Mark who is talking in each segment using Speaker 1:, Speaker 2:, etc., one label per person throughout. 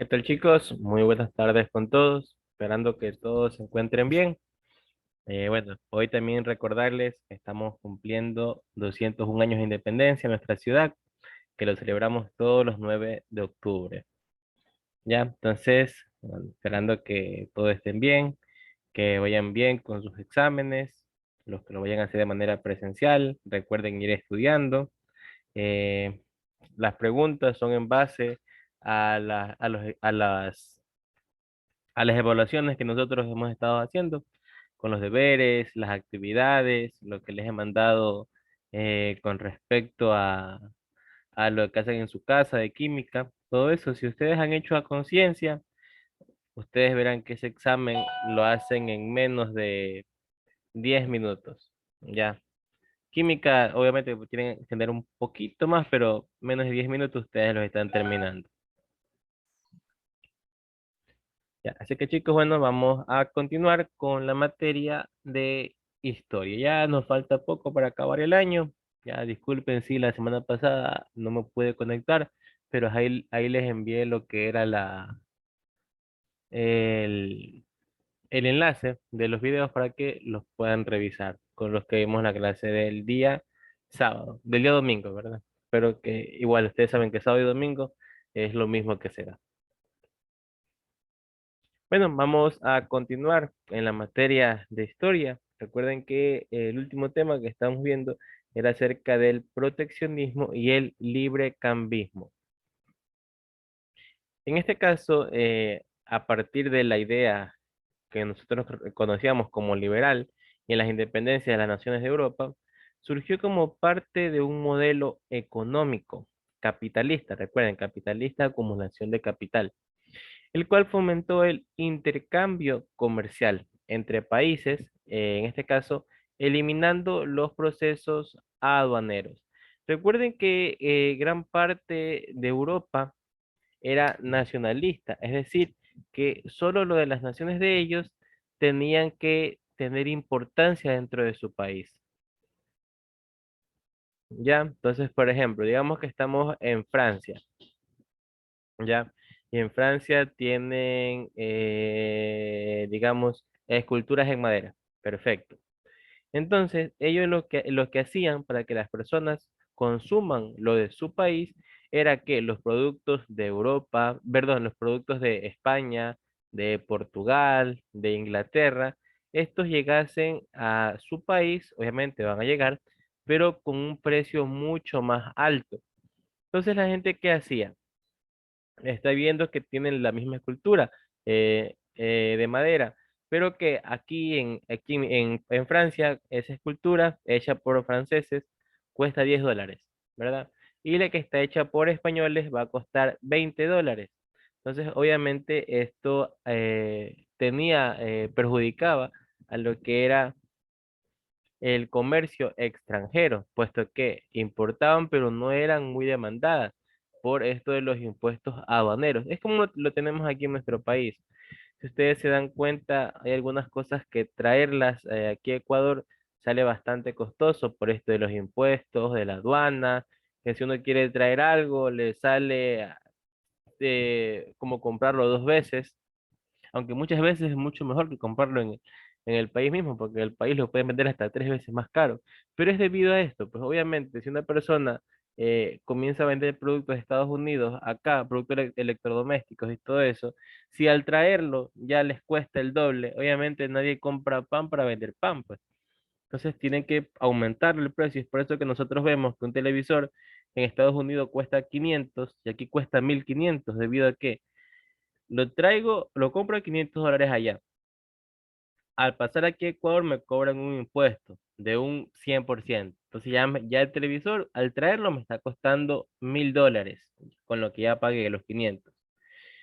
Speaker 1: ¿Qué tal, chicos? Muy buenas tardes con todos, esperando que todos se encuentren bien. Bueno, hoy también recordarles que estamos cumpliendo 201 años de independencia en nuestra ciudad, que lo celebramos todos los 9 de octubre. Ya, entonces, bueno, esperando que todos estén bien, que vayan bien con sus exámenes, los que lo vayan a hacer de manera presencial, recuerden ir estudiando. Eh, las preguntas son en base a las evaluaciones que nosotros hemos estado haciendo con los deberes, las actividades, lo que les he mandado con respecto a lo que hacen en su casa de química, todo eso. Si ustedes han hecho a conciencia, ustedes verán que ese examen lo hacen en menos de 10 minutos. Ya. Química, obviamente, tienen que tener un poquito más, pero menos de 10 minutos ustedes los están terminando. Ya, así que chicos, bueno, vamos a continuar con la materia de historia. Ya nos falta poco para acabar el año. Ya disculpen si la semana pasada no me pude conectar, pero ahí les envié lo que era el, el enlace de los videos para que los puedan revisar con los que vimos la clase del día sábado, del día domingo, ¿verdad? Pero que igual ustedes saben que sábado y domingo es lo mismo que será. Bueno, vamos a continuar en la materia de historia. Recuerden que el último tema que estamos viendo era acerca del proteccionismo y el librecambismo. En este caso, a partir de la idea que nosotros conocíamos como liberal y en las independencias de las naciones de Europa, surgió como parte de un modelo económico capitalista. Recuerden, capitalista, acumulación de capital, el cual fomentó el intercambio comercial entre países, en este caso, eliminando los procesos aduaneros. Recuerden que gran parte de Europa era nacionalista, es decir, que solo lo de las naciones de ellos tenían que tener importancia dentro de su país. ¿Ya? Entonces, por ejemplo, digamos que estamos en Francia. ¿Ya? Y en Francia tienen, digamos, esculturas en madera. Perfecto. Entonces, ellos lo que hacían para que las personas consuman lo de su país era que los productos de Europa, perdón, los productos de España, de Portugal, de Inglaterra, estos llegasen a su país, obviamente van a llegar, pero con un precio mucho más alto. Entonces, la gente, ¿qué hacía? Está viendo que tienen la misma escultura de madera, pero que aquí en Francia, esa escultura hecha por franceses cuesta $10, ¿verdad? Y la que está hecha por españoles va a costar $20. Entonces, obviamente, esto perjudicaba a lo que era el comercio extranjero, puesto que importaban, pero no eran muy demandadas por esto de los impuestos aduaneros. Es como lo tenemos aquí en nuestro país. Si ustedes se dan cuenta, hay algunas cosas que traerlas aquí a Ecuador sale bastante costoso por esto de los impuestos, de la aduana, que si uno quiere traer algo, le sale como comprarlo dos veces, aunque muchas veces es mucho mejor que comprarlo en el país mismo, porque el país lo pueden vender hasta 3 veces más caro. Pero es debido a esto, pues obviamente, si una persona comienza a vender productos de Estados Unidos acá, productos electrodomésticos y todo eso, si al traerlo ya les cuesta el doble, obviamente nadie compra pan para vender pan, pues. Entonces tienen que aumentar el precio. Es por eso que nosotros vemos que un televisor en Estados Unidos cuesta 500 y aquí cuesta 1500, debido a que lo compro a $500 allá. Al pasar aquí a Ecuador me cobran un impuesto de un 100%. Entonces ya el televisor, al traerlo, me está costando $1000, con lo que ya pagué los 500.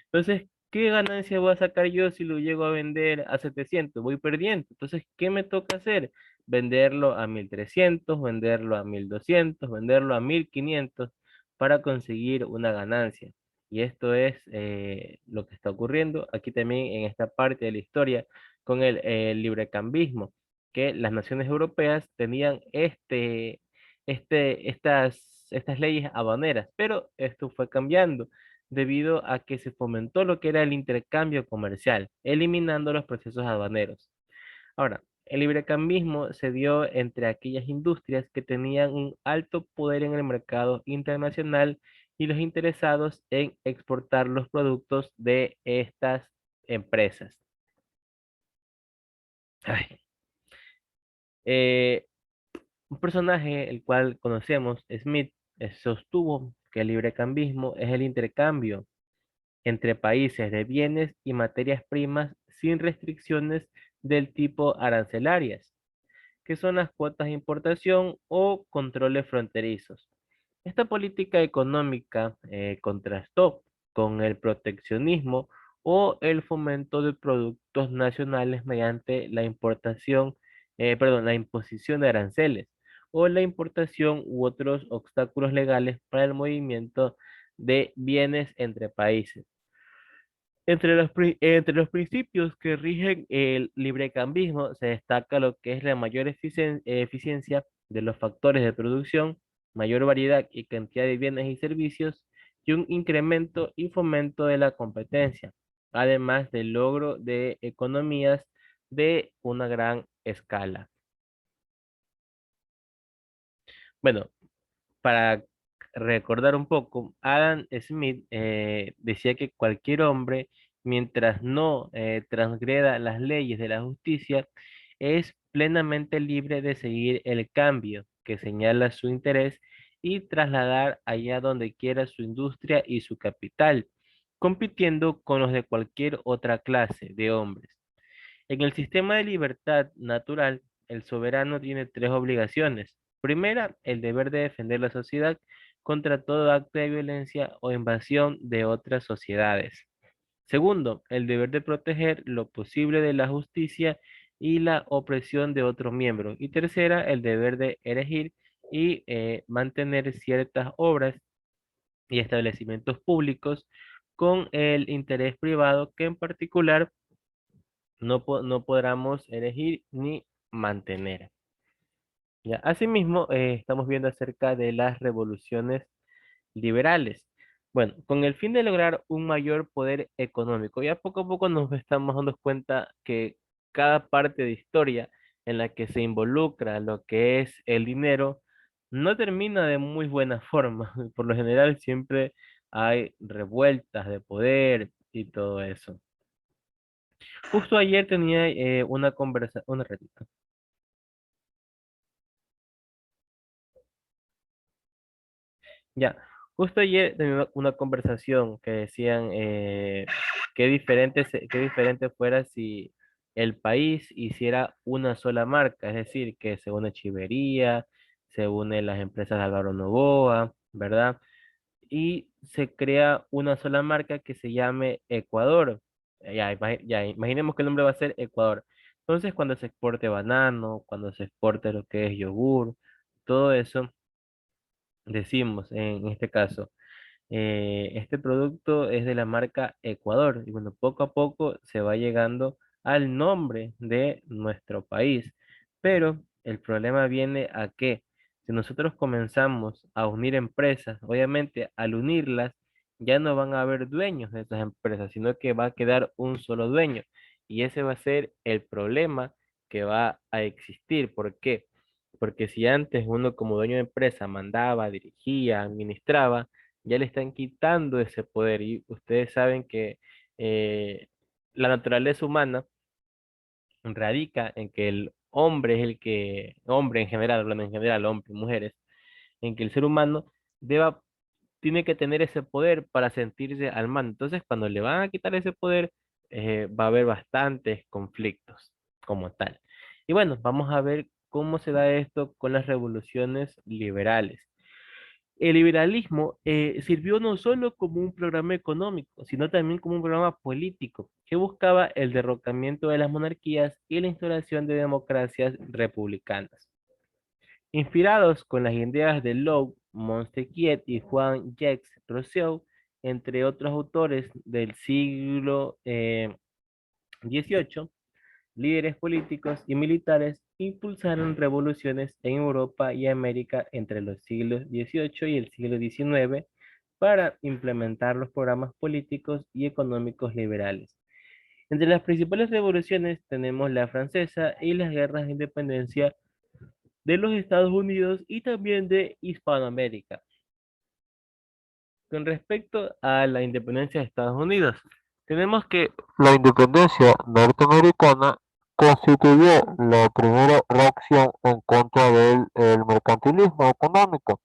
Speaker 1: Entonces, ¿qué ganancia voy a sacar yo si lo llego a vender a 700? Voy perdiendo. Entonces, ¿qué me toca hacer? Venderlo a 1300, venderlo a 1200, venderlo a 1500 para conseguir una ganancia. Y esto es lo que está ocurriendo aquí también en esta parte de la historia con el librecambismo, que las naciones europeas tenían estas leyes aduaneras, pero esto fue cambiando debido a que se fomentó lo que era el intercambio comercial, eliminando los procesos aduaneros. Ahora, el librecambismo se dio entre aquellas industrias que tenían un alto poder en el mercado internacional y los interesados en exportar los productos de estas empresas. Ay, eh, un personaje el cual conocemos, Smith, sostuvo que el librecambismo es el intercambio entre países de bienes y materias primas sin restricciones del tipo arancelarias, que son las cuotas de importación o controles fronterizos. Esta política económica contrastó con el proteccionismo o el fomento de productos nacionales mediante la importación, la imposición de aranceles o la importación u otros obstáculos legales para el movimiento de bienes entre países. Entre los principios que rigen el librecambismo se destaca lo que es la mayor eficiencia de los factores de producción, mayor variedad y cantidad de bienes y servicios, y un incremento y fomento de la competencia, además del logro de economías de una gran escala. Bueno, para recordar un poco, Adam Smith decía que cualquier hombre, mientras no transgreda las leyes de la justicia, es plenamente libre de seguir el cambio que señala su interés y trasladar allá donde quiera su industria y su capital, compitiendo con los de cualquier otra clase de hombres. En el sistema de libertad natural, el soberano tiene tres obligaciones. Primera, el deber de defender la sociedad contra todo acto de violencia o invasión de otras sociedades. Segundo, el deber de proteger lo posible de la justicia y la opresión de otro miembro. Y tercera, el deber de erigir y mantener ciertas obras y establecimientos públicos con el interés privado que en particular no podamos elegir ni mantener. ¿Ya? Asimismo, estamos viendo acerca de las revoluciones liberales. Bueno, con el fin de lograr un mayor poder económico, ya poco a poco nos estamos dando cuenta que cada parte de historia en la que se involucra lo que es el dinero no termina de muy buena forma. Por lo general siempre hay revueltas de poder y todo eso. Justo ayer tenía una conversación, una ratito. Ya, justo ayer tenía una conversación que decían qué diferente fuera si el país hiciera una sola marca, es decir, que se une Chivería, se une las empresas de Álvaro Novoa, ¿verdad? Y se crea una sola marca que se llame Ecuador. Ya, imaginemos que el nombre va a ser Ecuador. Entonces, cuando se exporte banano, cuando se exporte lo que es yogur, todo eso, decimos en este caso. Este producto es de la marca Ecuador y bueno, poco a poco se va llegando al nombre de nuestro país. Pero el problema viene a que si nosotros comenzamos a unir empresas, obviamente al unirlas ya no van a haber dueños de esas empresas, sino que va a quedar un solo dueño. Y ese va a ser el problema que va a existir. ¿Por qué? Porque si antes uno como dueño de empresa mandaba, dirigía, administraba, ya le están quitando ese poder y ustedes saben que eh, la naturaleza humana radica en que el hombre es el que, hombre en general, hablando en general, hombres, mujeres, en que el ser humano deba, tiene que tener ese poder para sentirse al mando. Entonces, cuando le van a quitar ese poder, va a haber bastantes conflictos como tal. Y bueno, vamos a ver cómo se da esto con las revoluciones liberales. El liberalismo sirvió no solo como un programa económico, sino también como un programa político que buscaba el derrocamiento de las monarquías y la instauración de democracias republicanas. Inspirados con las ideas de Locke, Montesquieu y Juan-Jacques Rousseau, entre otros autores del siglo XVIII, líderes políticos y militares impulsaron revoluciones en Europa y América entre los siglos XVIII y el siglo XIX, para implementar los programas políticos y económicos liberales. Entre las principales revoluciones tenemos la francesa y las guerras de independencia de los Estados Unidos y también de Hispanoamérica. Con respecto a la independencia de Estados Unidos, tenemos que la independencia norteamericana constituyó la primera reacción en contra del mercantilismo económico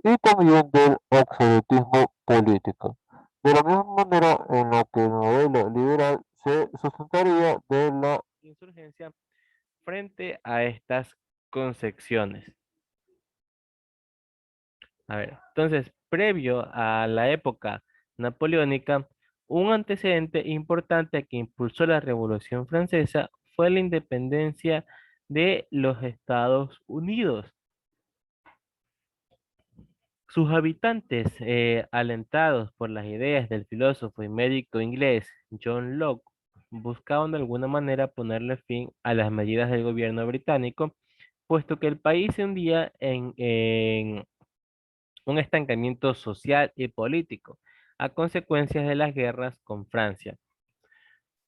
Speaker 1: y también del absolutismo político. De la misma manera en la que el modelo liberal se sustentaría de la insurgencia frente a estas concepciones. A ver, entonces, previo a la época napoleónica, un antecedente importante que impulsó la Revolución Francesa fue la independencia de los Estados Unidos. Sus habitantes, alentados por las ideas del filósofo y médico inglés John Locke, buscaban de alguna manera ponerle fin a las medidas del gobierno británico, puesto que el país se hundía en un estancamiento social y político a consecuencias de las guerras con Francia.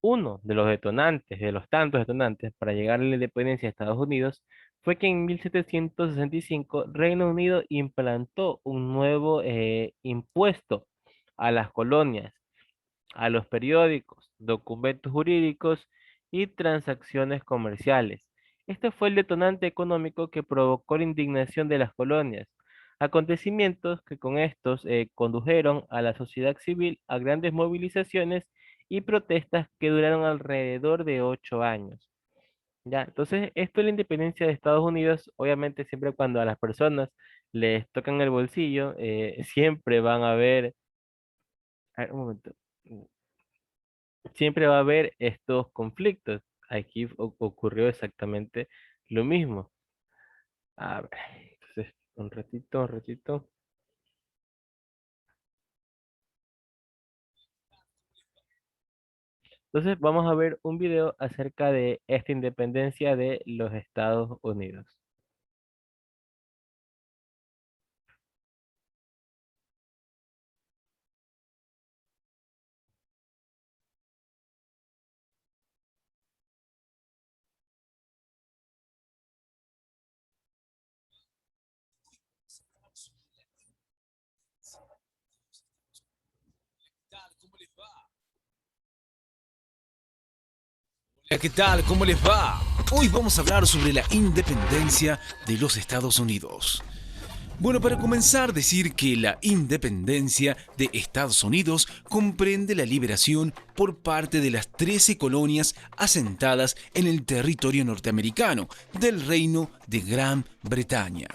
Speaker 1: Uno de los detonantes, de los tantos detonantes para llegar a la independencia de Estados Unidos, fue que en 1765 Reino Unido implantó un nuevo impuesto a las colonias, a los periódicos, documentos jurídicos y transacciones comerciales. Este fue el detonante económico que provocó la indignación de las colonias, acontecimientos que con estos condujeron a la sociedad civil a grandes movilizaciones y protestas que duraron alrededor de 8 años. Ya, entonces esto de la independencia de Estados Unidos, obviamente siempre cuando a las personas les tocan el bolsillo, siempre van a ver, a ver, un momento, siempre va a haber estos conflictos. Aquí ocurrió exactamente lo mismo. A ver, entonces, un ratito, un ratito. Entonces, vamos a ver un video acerca de esta independencia de los Estados Unidos.
Speaker 2: Hola, ¿qué tal? ¿Cómo les va? Hoy vamos a hablar sobre la independencia de los Estados Unidos. Bueno, para comenzar, decir que la independencia de Estados Unidos comprende la liberación por parte de las 13 colonias asentadas en el territorio norteamericano del Reino de Gran Bretaña.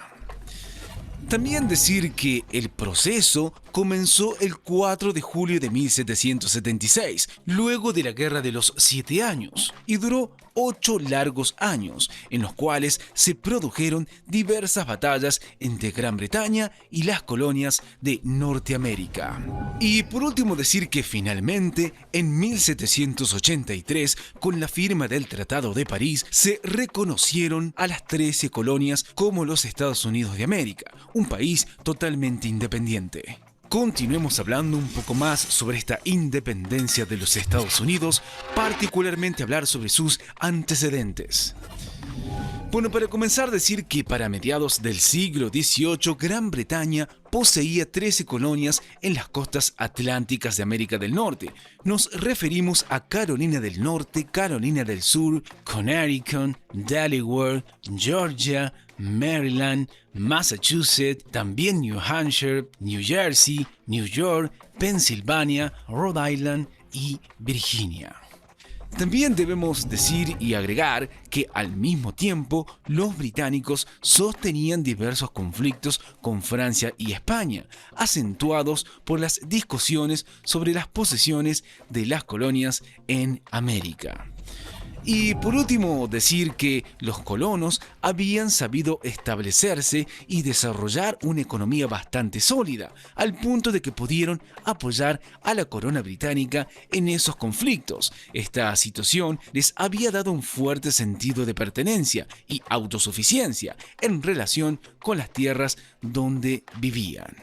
Speaker 2: También decir que el proceso comenzó el 4 de julio de 1776, luego de la Guerra de los 7 Años, y duró 8 largos años, en los cuales se produjeron diversas batallas entre Gran Bretaña y las colonias de Norteamérica. Y por último decir que finalmente, en 1783, con la firma del Tratado de París, se reconocieron a las 13 colonias como los Estados Unidos de América, un país totalmente independiente. Continuemos hablando un poco más sobre esta independencia de los Estados Unidos, particularmente hablar sobre sus antecedentes. Bueno, para comenzar decir que para mediados del siglo XVIII, Gran Bretaña poseía 13 colonias en las costas atlánticas de América del Norte. Nos referimos a Carolina del Norte, Carolina del Sur, Connecticut, Delaware, Georgia, Maryland, Massachusetts, también New Hampshire, New Jersey, New York, Pensilvania, Rhode Island y Virginia. También debemos decir y agregar que al mismo tiempo los británicos sostenían diversos conflictos con Francia y España, acentuados por las discusiones sobre las posesiones de las colonias en América. Y por último, decir que los colonos habían sabido establecerse y desarrollar una economía bastante sólida, al punto de que pudieron apoyar a la corona británica en esos conflictos. Esta situación les había dado un fuerte sentido de pertenencia y autosuficiencia en relación con las tierras donde vivían.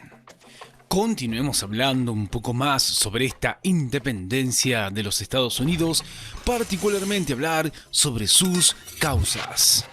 Speaker 2: Continuemos hablando un poco más sobre esta independencia de los Estados Unidos, particularmente hablar sobre sus causas.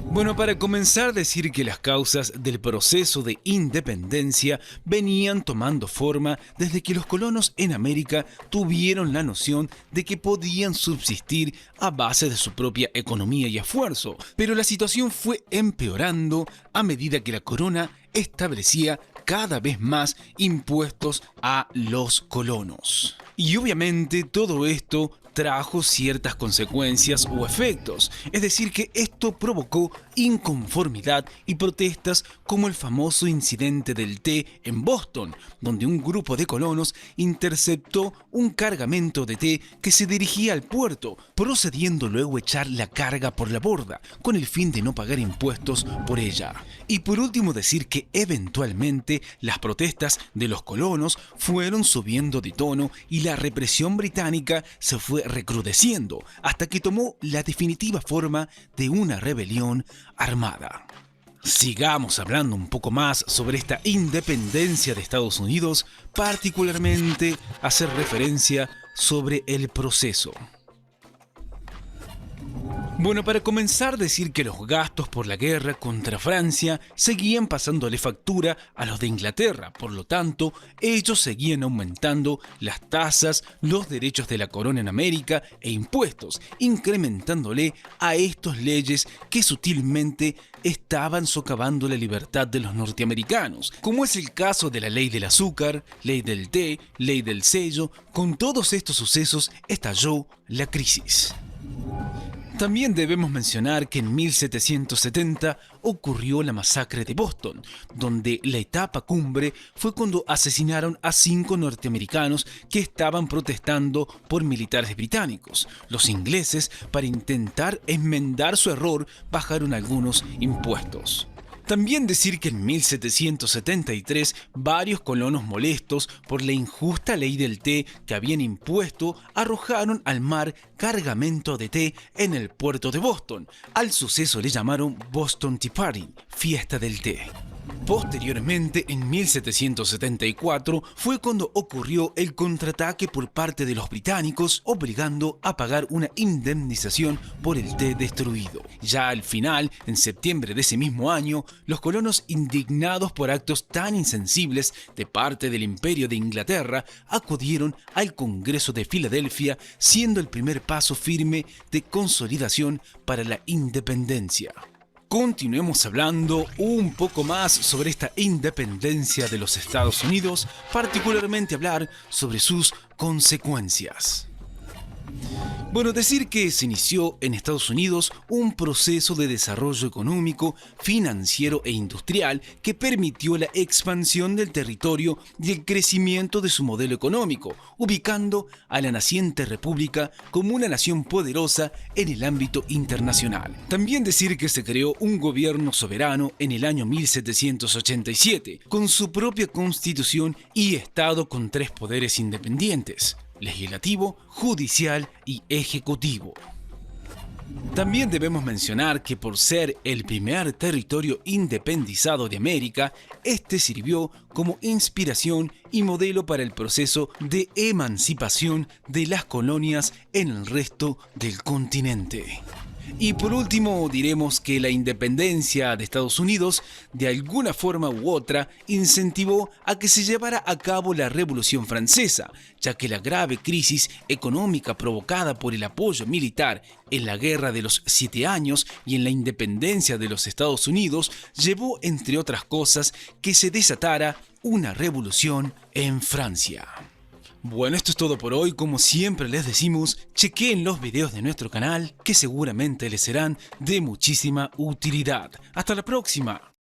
Speaker 2: Bueno, para comenzar, decir que las causas del proceso de independencia venían tomando forma desde que los colonos en América tuvieron la noción de que podían subsistir a base de su propia economía y esfuerzo, pero la situación fue empeorando a medida que la corona establecía cada vez más impuestos a los colonos. Y obviamente todo esto trajo ciertas consecuencias o efectos, es decir, que esto provocó inconformidad y protestas como el famoso incidente del té en Boston, donde un grupo de colonos interceptó un cargamento de té que se dirigía al puerto, procediendo luego a echar la carga por la borda, con el fin de no pagar impuestos por ella. Y por último decir que eventualmente las protestas de los colonos fueron subiendo de tono y la represión británica se fue recrudeciendo hasta que tomó la definitiva forma de una rebelión armada. Sigamos hablando un poco más sobre esta independencia de Estados Unidos, particularmente hacer referencia sobre el proceso. Bueno, para comenzar, decir que los gastos por la guerra contra Francia seguían pasándole factura a los de Inglaterra, por lo tanto, ellos seguían aumentando las tasas, los derechos de la corona en América e impuestos, incrementándole a estos leyes que sutilmente estaban socavando la libertad de los norteamericanos, como es el caso de la ley del azúcar, ley del té, ley del sello. Con todos estos sucesos estalló la crisis. También debemos mencionar que en 1770 ocurrió la masacre de Boston, donde la etapa cumbre fue cuando asesinaron a 5 norteamericanos que estaban protestando por militares británicos. Los ingleses, para intentar enmendar su error, bajaron algunos impuestos. También decir que en 1773 varios colonos molestos por la injusta ley del té que habían impuesto arrojaron al mar cargamento de té en el puerto de Boston. Al suceso le llamaron Boston Tea Party, fiesta del té. Posteriormente, en 1774, fue cuando ocurrió el contraataque por parte de los británicos, obligando a pagar una indemnización por el té destruido. Ya al final, en septiembre de ese mismo año, los colonos, indignados por actos tan insensibles de parte del Imperio de Inglaterra, acudieron al Congreso de Filadelfia, siendo el primer paso firme de consolidación para la independencia. Continuemos hablando un poco más sobre esta independencia de los Estados Unidos, particularmente hablar sobre sus consecuencias. Bueno, decir que se inició en Estados Unidos un proceso de desarrollo económico, financiero e industrial que permitió la expansión del territorio y el crecimiento de su modelo económico, ubicando a la naciente república como una nación poderosa en el ámbito internacional. También decir que se creó un gobierno soberano en el año 1787, con su propia constitución y Estado con 3 poderes independientes: legislativo, judicial y ejecutivo. También debemos mencionar que por ser el primer territorio independizado de América, este sirvió como inspiración y modelo para el proceso de emancipación de las colonias en el resto del continente. Y por último diremos que la independencia de Estados Unidos, de alguna forma u otra, incentivó a que se llevara a cabo la Revolución Francesa, ya que la grave crisis económica provocada por el apoyo militar en la Guerra de los 7 años y en la independencia de los Estados Unidos llevó, entre otras cosas, que se desatara una revolución en Francia. Bueno, esto es todo por hoy. Como siempre les decimos, chequeen los videos de nuestro canal que seguramente les serán de muchísima utilidad. Hasta la próxima.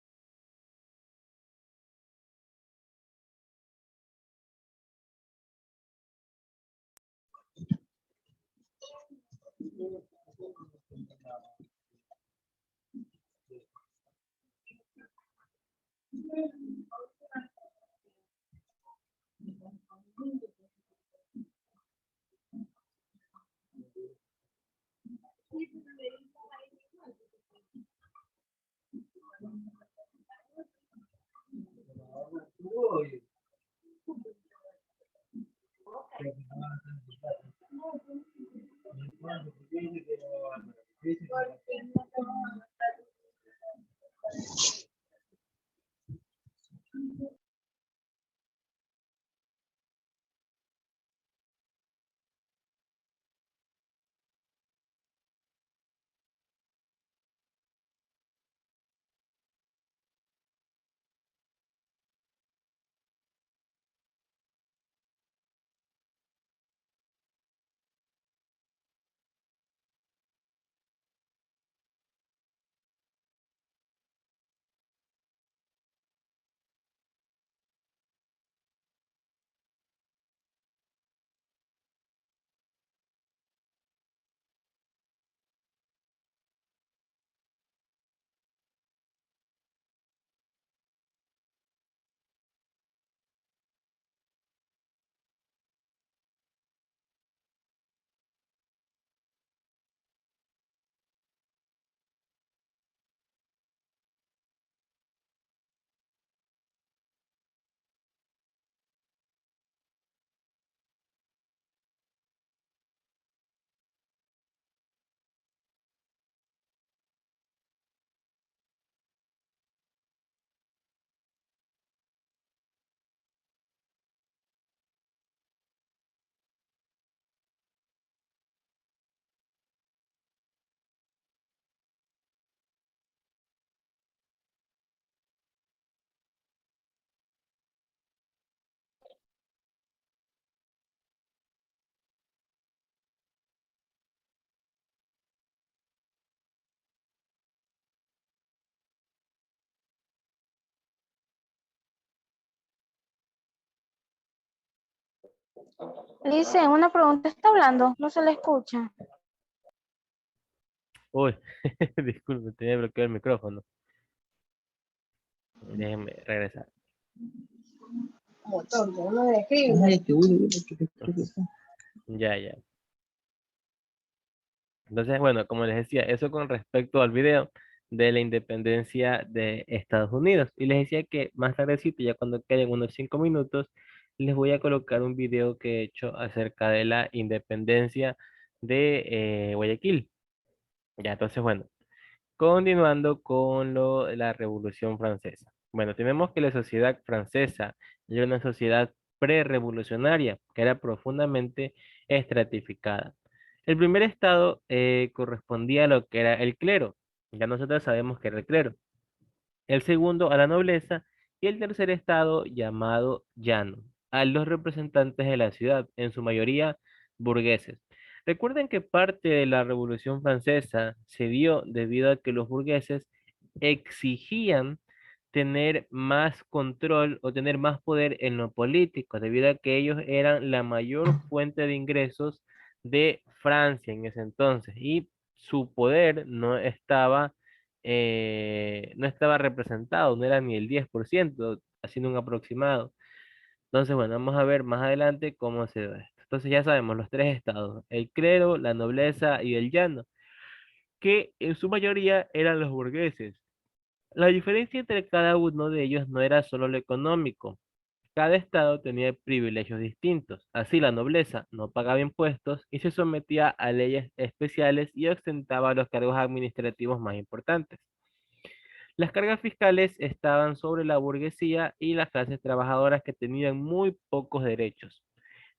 Speaker 3: Dice, una pregunta, ¿está hablando? No se le escucha.
Speaker 1: Uy, disculpe, tenía bloqueado el micrófono. Déjenme regresar.
Speaker 4: Motor, que no me describe. Ay, qué bueno.
Speaker 1: Ya, ya. Entonces, bueno, como les decía, eso con respecto al video de la independencia de Estados Unidos. Y les decía que más tardecito, ya cuando queden unos 5 minutos, les voy a colocar un video que he hecho acerca de la independencia de Guayaquil. Ya, entonces, bueno, continuando con la Revolución Francesa. Bueno, tenemos que la sociedad francesa era una sociedad prerevolucionaria que era profundamente estratificada. El primer estado correspondía a lo que era el clero. Ya nosotros sabemos que era el clero. El segundo a la nobleza y el tercer estado llamado llano, a los representantes de la ciudad, en su mayoría burgueses. Recuerden que parte de la Revolución Francesa se dio debido a que los burgueses exigían tener más control o tener más poder en lo político, debido a que ellos eran la mayor fuente de ingresos de Francia en ese entonces y su poder no estaba representado, no era ni el 10%, haciendo un aproximado. Entonces, bueno, vamos a ver más adelante cómo se da esto. Entonces ya sabemos los tres estados, el clero, la nobleza y el llano, que en su mayoría eran los burgueses. La diferencia entre cada uno de ellos no era solo lo económico. Cada estado tenía privilegios distintos. Así la nobleza no pagaba impuestos y se sometía a leyes especiales y ostentaba los cargos administrativos más importantes. Las cargas fiscales estaban sobre la burguesía y las clases trabajadoras que tenían muy pocos derechos.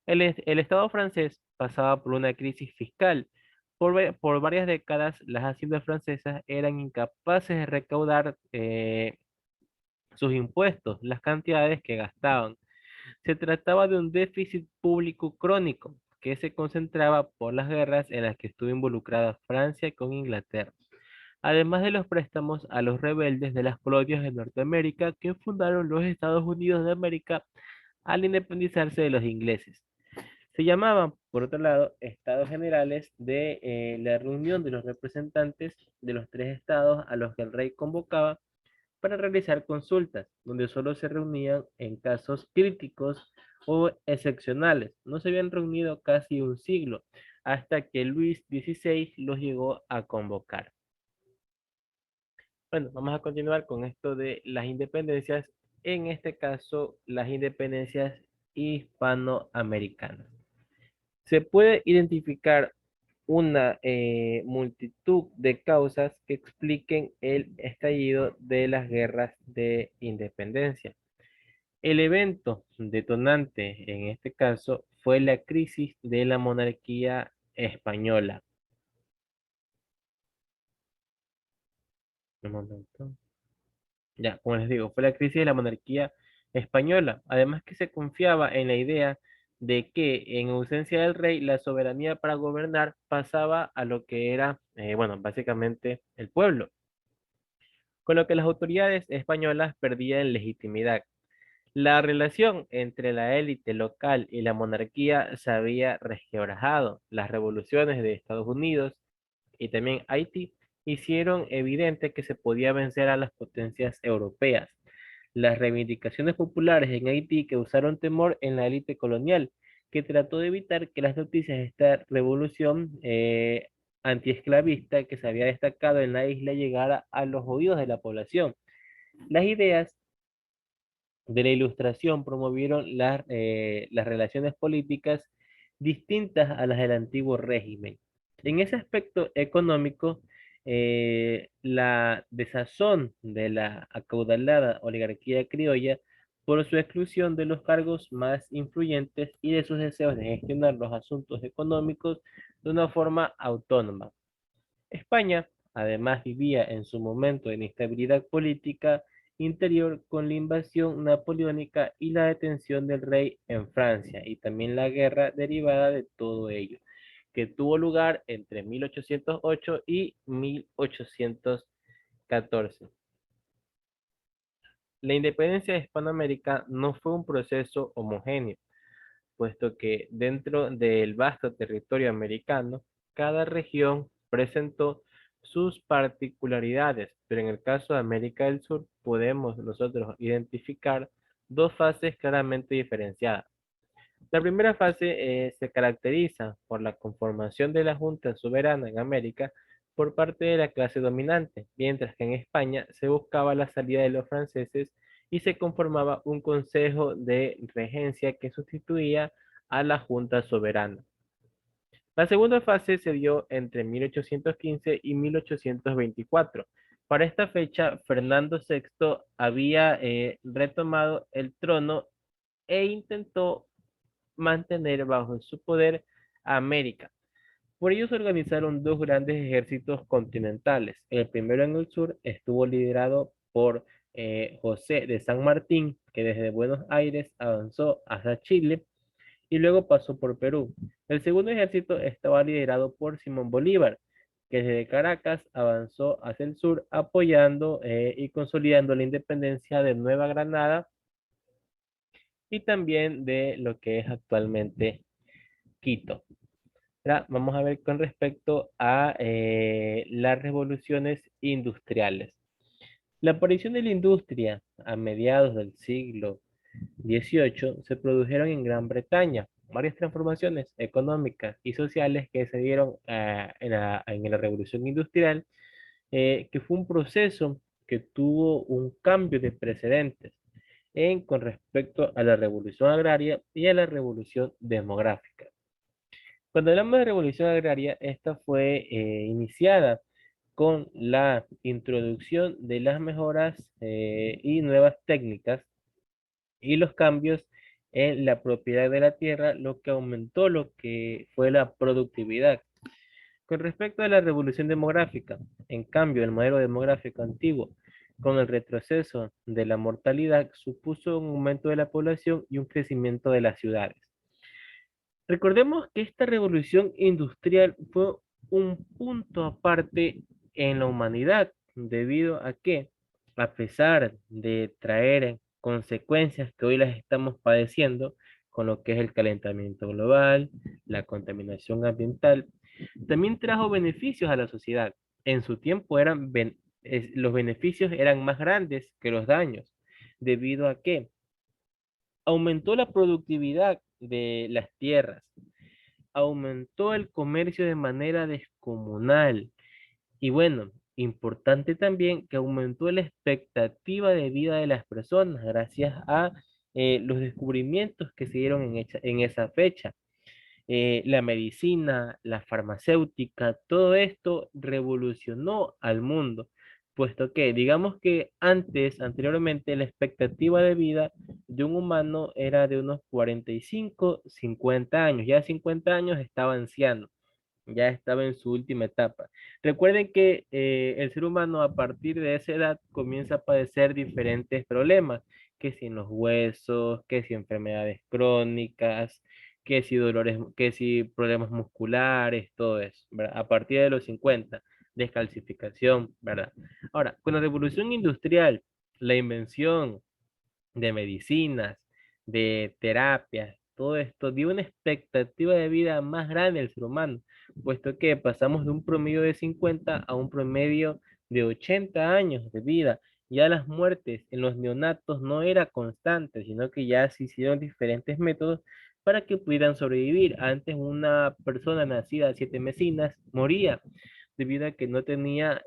Speaker 1: El Estado francés pasaba por una crisis fiscal. Por varias décadas, las haciendas francesas eran incapaces de recaudar sus impuestos, las cantidades que gastaban. Se trataba de un déficit público crónico que se concentraba por las guerras en las que estuvo involucrada Francia con Inglaterra, además de los préstamos a los rebeldes de las colonias de Norteamérica que fundaron los Estados Unidos de América al independizarse de los ingleses. Se llamaban, por otro lado, estados generales de la reunión de los representantes de los tres estados a los que el rey convocaba para realizar consultas, donde solo se reunían en casos críticos o excepcionales. No se habían reunido casi un siglo, hasta que Luis XVI los llegó a convocar. Bueno, vamos a continuar con esto de las independencias, en este caso las independencias hispanoamericanas. Se puede identificar una multitud de causas que expliquen el estallido de las guerras de independencia. El evento detonante en este caso fue la crisis de la monarquía española. Un momento. Ya, como les digo, fue la crisis de la monarquía española. Además que se confiaba en la idea de que en ausencia del rey, la soberanía para gobernar pasaba a lo que era, bueno, básicamente el pueblo, con lo que las autoridades españolas perdían legitimidad. La relación entre la élite local y la monarquía se había resquebrajado. Las revoluciones de Estados Unidos y también Haití hicieron evidente que se podía vencer a las potencias europeas. Las reivindicaciones populares en Haití causaron temor en la élite colonial, que trató de evitar que las noticias de esta revolución antiesclavista que se había destacado en la isla llegara a los oídos de la población. Las ideas de la Ilustración promovieron las relaciones políticas distintas a las del antiguo régimen. En ese aspecto económico, la desazón de la acaudalada oligarquía criolla por su exclusión de los cargos más influyentes y de sus deseos de gestionar los asuntos económicos de una forma autónoma. España, además, vivía en su momento de inestabilidad política interior con la invasión napoleónica y la detención del rey en Francia, y también la guerra derivada de todo ello, que tuvo lugar entre 1808 y 1814. La independencia de Hispanoamérica no fue un proceso homogéneo. puesto que dentro del vasto territorio americano, cada región presentó sus particularidades, pero en el caso de América del Sur podemos nosotros identificar dos fases claramente diferenciadas. La primera fase se caracteriza por la conformación de la Junta Soberana en América por parte de la clase dominante, mientras que en España se buscaba la salida de los franceses y se conformaba un consejo de regencia que sustituía a la Junta Soberana. La segunda fase se dio entre 1815 y 1824. Para esta fecha, Fernando VI había retomado el trono e intentó mantener bajo su poder a América. Por ello se organizaron dos grandes ejércitos continentales. El primero en el sur estuvo liderado por José de San Martín, que desde Buenos Aires avanzó hasta Chile y luego pasó por Perú. El segundo ejército estaba liderado por Simón Bolívar, que desde Caracas avanzó hacia el sur apoyando y consolidando la independencia de Nueva Granada y también de lo que es actualmente Quito. Ahora vamos a ver con respecto a las revoluciones industriales. La aparición de la industria a mediados del siglo XVIII se produjeron en Gran Bretaña varias transformaciones económicas y sociales que se dieron en la Revolución Industrial, que fue un proceso que tuvo un cambio de precedentes con respecto a la revolución agraria y a la revolución demográfica. Cuando hablamos de revolución agraria, esta fue iniciada con la introducción de las mejoras y nuevas técnicas y los cambios en la propiedad de la tierra, lo que aumentó lo que fue la productividad. Con respecto a la revolución demográfica, en cambio, el modelo demográfico antiguo, con el retroceso de la mortalidad, supuso un aumento de la población y un crecimiento de las ciudades. Recordemos que esta revolución industrial fue un punto aparte en la humanidad, debido a que, a pesar de traer consecuencias que hoy las estamos padeciendo, con lo que es el calentamiento global, la contaminación ambiental, también trajo beneficios a la sociedad. En su tiempo los beneficios eran más grandes que los daños, debido a que aumentó la productividad de las tierras, aumentó el comercio de manera descomunal. Y bueno, importante también que aumentó la expectativa de vida de las personas gracias a los descubrimientos que se dieron en esa fecha. La medicina, la farmacéutica, todo esto revolucionó al mundo, puesto que digamos que anteriormente, la expectativa de vida de un humano era de unos 45, 50 años, ya 50 años estaba anciano, ya estaba en su última etapa. Recuerden que el ser humano a partir de esa edad comienza a padecer diferentes problemas, que si en los huesos, que si enfermedades crónicas, que si dolores, que si problemas musculares, todo eso, ¿verdad? A partir de los 50, descalcificación, ¿verdad? Ahora, con la revolución industrial, la invención de medicinas, de terapias, todo esto dio una expectativa de vida más grande al ser humano, puesto que pasamos de un promedio de 50 a un promedio de 80 años de vida. Ya las muertes en los neonatos no era constante, sino que ya se hicieron diferentes métodos para que pudieran sobrevivir. Antes una persona nacida a 7 mesinas moría debido a que no tenía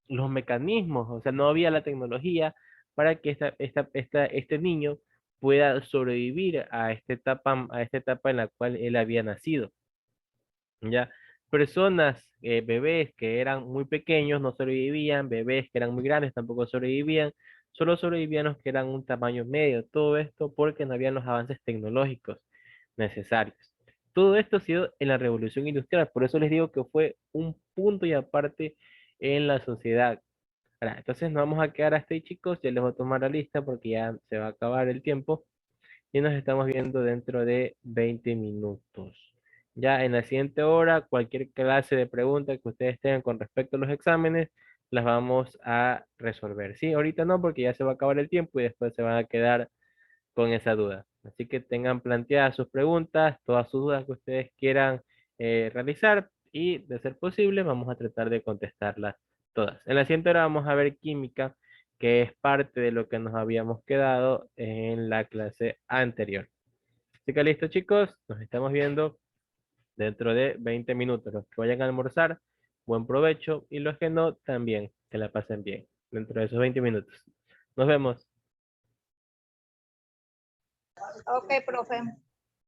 Speaker 1: los mecanismos, o sea, no había la tecnología para que este niño pueda sobrevivir a esta etapa en la cual él había nacido. ¿Ya? Personas, bebés que eran muy pequeños no sobrevivían, bebés que eran muy grandes tampoco sobrevivían, solo sobrevivían los que eran un tamaño medio, todo esto porque no habían los avances tecnológicos necesarios. Todo esto ha sido en la revolución industrial, por eso les digo que fue un punto y aparte en la sociedad. Ahora, entonces nos vamos a quedar hasta ahí, chicos. Ya les voy a tomar la lista porque ya se va a acabar el tiempo y nos estamos viendo dentro de 20 minutos. Ya en la siguiente hora, cualquier clase de pregunta que ustedes tengan con respecto a los exámenes, las vamos a resolver. Sí, ahorita no, porque ya se va a acabar el tiempo y después se van a quedar con esa duda. Así que tengan planteadas sus preguntas, todas sus dudas que ustedes quieran realizar y de ser posible vamos a tratar de contestarlas todas. En la siguiente hora vamos a ver química, que es parte de lo que nos habíamos quedado en la clase anterior. Así que listo chicos, nos estamos viendo dentro de 20 minutos. Los que vayan a almorzar, buen provecho y los que no, también, que la pasen bien dentro de esos 20 minutos. Nos vemos.
Speaker 5: Ok, profe.